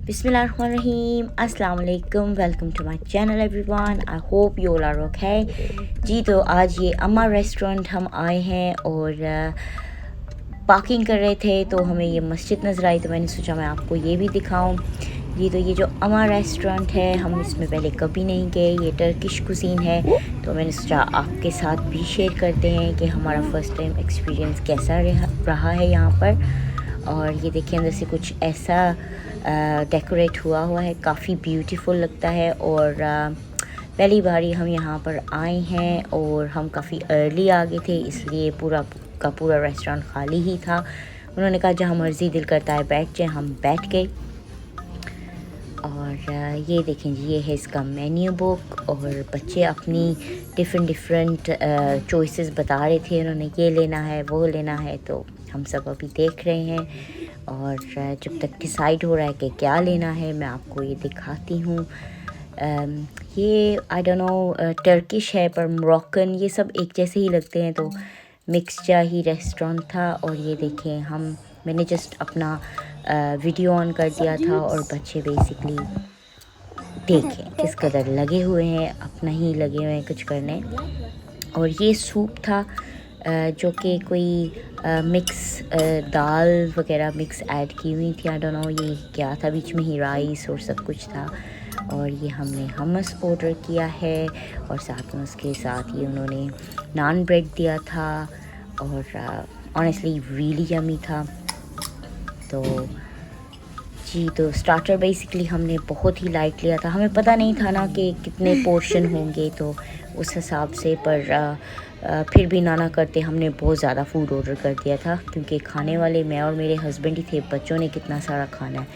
बिस्मिल्लाहिर्रहमानिर्रहीम अस्सलाम वालेकुम welcome to my channel everyone. I hope you all are okay. जी तो आज ये अम्मा रेस्टोरेंट हम आए हैं और पार्किंग कर रहे थे तो हमें ये मस्जिद नज़र आई तो मैंने सोचा मैं आपको ये भी दिखाऊं। जी तो ये जो अम्मा रेस्टोरेंट है हम इसमें पहले कभी नहीं गए, ये टर्किश कुजीन है तो मैंने सोचा आपके साथ भी शेयर करते हैं कि हमारा फ़र्स्ट टाइम एक्सपीरियंस कैसा रहा है यहाँ पर। और ये देखिए अंदर से कुछ ऐसा डेकोरेट हुआ है, काफ़ी ब्यूटीफुल लगता है। और पहली बारी हम यहाँ पर आए हैं और हम काफ़ी अर्ली आ गए थे इसलिए पूरा का पूरा रेस्टोरेंट खाली ही था। उन्होंने कहा जहाँ मर्ज़ी दिल करता है बैठ जाए, हम बैठ गए। और ये देखें जी, ये है इसका मेन्यू बुक और बच्चे अपनी डिफरेंट चॉइसेस बता रहे थे, उन्होंने ये लेना है वो लेना है, तो हम सब अभी देख रहे हैं। और जब तक डिसाइड हो रहा है कि क्या लेना है मैं आपको ये दिखाती हूँ। ये आई डोंट नो टर्किश है पर मोरक्कन, ये सब एक जैसे ही लगते हैं तो मिक्सचर ही रेस्टोरेंट था। और ये देखें मैंने जस्ट अपना वीडियो ऑन कर दिया था और बच्चे बेसिकली देखें किस कदर लगे हुए हैं, अपना ही लगे हुए हैं कुछ करने। और ये सूप था जो कि कोई मिक्स दाल वगैरह मिक्स ऐड की हुई थी, आई डोंट नो ये क्या था, बीच में ही राइस और सब कुछ था। और ये हमने हमस ऑर्डर किया है और साथ में उसके साथ ही उन्होंने नान ब्रेड दिया था और ऑनेस्टली रियली यमी था। तो जी तो स्टार्टर बेसिकली हमने बहुत ही लाइट लिया था, हमें पता नहीं था ना कि कितने पोर्शन होंगे तो उस हिसाब से, पर फिर भी ना करते हमने बहुत ज़्यादा फूड ऑर्डर कर दिया था क्योंकि खाने वाले मैं और मेरे हस्बैंड ही थे, बच्चों ने कितना सारा खाना है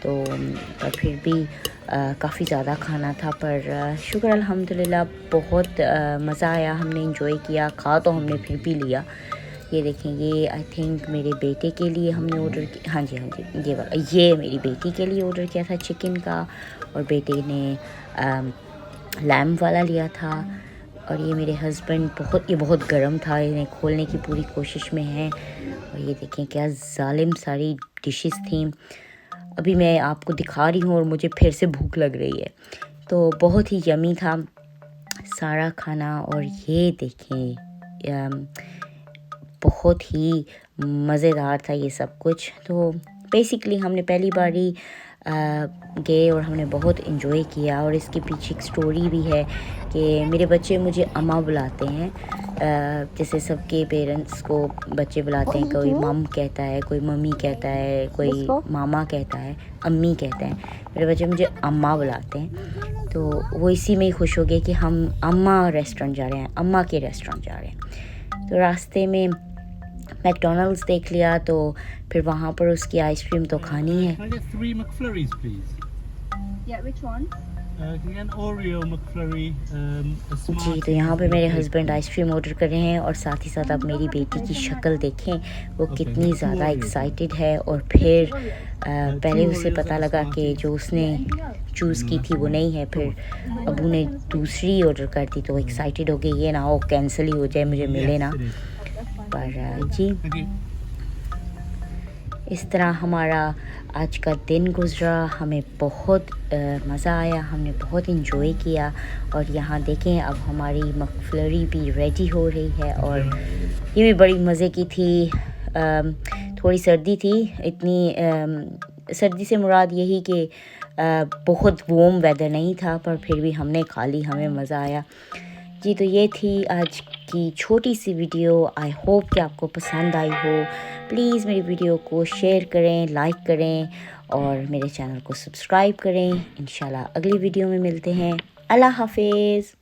तो पर फिर भी काफ़ी ज़्यादा खाना था। पर शुक्र अल्हम्दुलिल्लाह बहुत मज़ा आया, हमने इंजॉय किया, खा तो हमने फिर भी लिया। ये देखें, ये आई थिंक मेरे बेटे के लिए हमने ऑर्डर किया, हाँ जी ये मेरी बेटी के लिए ऑर्डर किया था चिकन का और बेटे ने लैम्ब वाला लिया था। और ये मेरे हस्बैंड बहुत गर्म था, इन्हें खोलने की पूरी कोशिश में हैं। और ये देखें क्या जालिम सारी डिशेस थी, अभी मैं आपको दिखा रही हूँ और मुझे फिर से भूख लग रही है। तो बहुत ही यमी था सारा खाना। और ये देखें बहुत ही मज़ेदार था ये सब कुछ। तो बेसिकली हमने पहली बारी गए और हमने बहुत इन्जॉय किया। और इसके पीछे एक स्टोरी भी है कि मेरे बच्चे मुझे अम्मा बुलाते हैं, जैसे सबके पेरेंट्स को बच्चे बुलाते हैं, कोई मम कहता है, कोई मम्मी कहता है, कोई मामा कहता है, अम्मी कहते हैं, मेरे बच्चे मुझे अम्मा बुलाते हैं। तो वो इसी में ही खुश हो गए कि हम अम्मा रेस्टोरेंट जा रहे हैं, अम्मा के रेस्टोरेंट जा रहे हैं। तो रास्ते में मैकडोनल्ड्स देख लिया तो फिर वहाँ पर उसकी आइसक्रीम तो खानी है। जी तो यहाँ पे मेरे हस्बैंड आइसक्रीम ऑर्डर कर रहे हैं और साथ ही साथ आप मेरी बेटी की शक्ल देखें, वो कितनी ज़्यादा एक्साइटेड है। और फिर पहले उसे पता लगा कि जो उसने चूज़ की थी वो नहीं है, फिर अबू ने दूसरी ऑर्डर कर दी तो एक्साइटेड हो गई, ये ना हो कैंसिल ही हो जाए, मुझे मिले ना। पर जी इस तरह हमारा आज का दिन गुज़रा, हमें बहुत मज़ा आया, हमने बहुत इन्जॉय किया। और यहाँ देखें अब हमारी मकफ्लरी भी रेडी हो रही है और ये भी बड़ी मज़े की थी। थोड़ी सर्दी थी, इतनी सर्दी से मुराद यही कि बहुत वार्म वेदर नहीं था, पर फिर भी हमने खा ली, हमें मज़ा आया। जी तो ये थी आज की छोटी सी वीडियो, आई होप कि आपको पसंद आई हो। प्लीज़ मेरी वीडियो को शेयर करें, लाइक करें और मेरे चैनल को सब्सक्राइब करें। इंशाल्लाह अगली वीडियो में मिलते हैं। अल्लाह हाफिज़।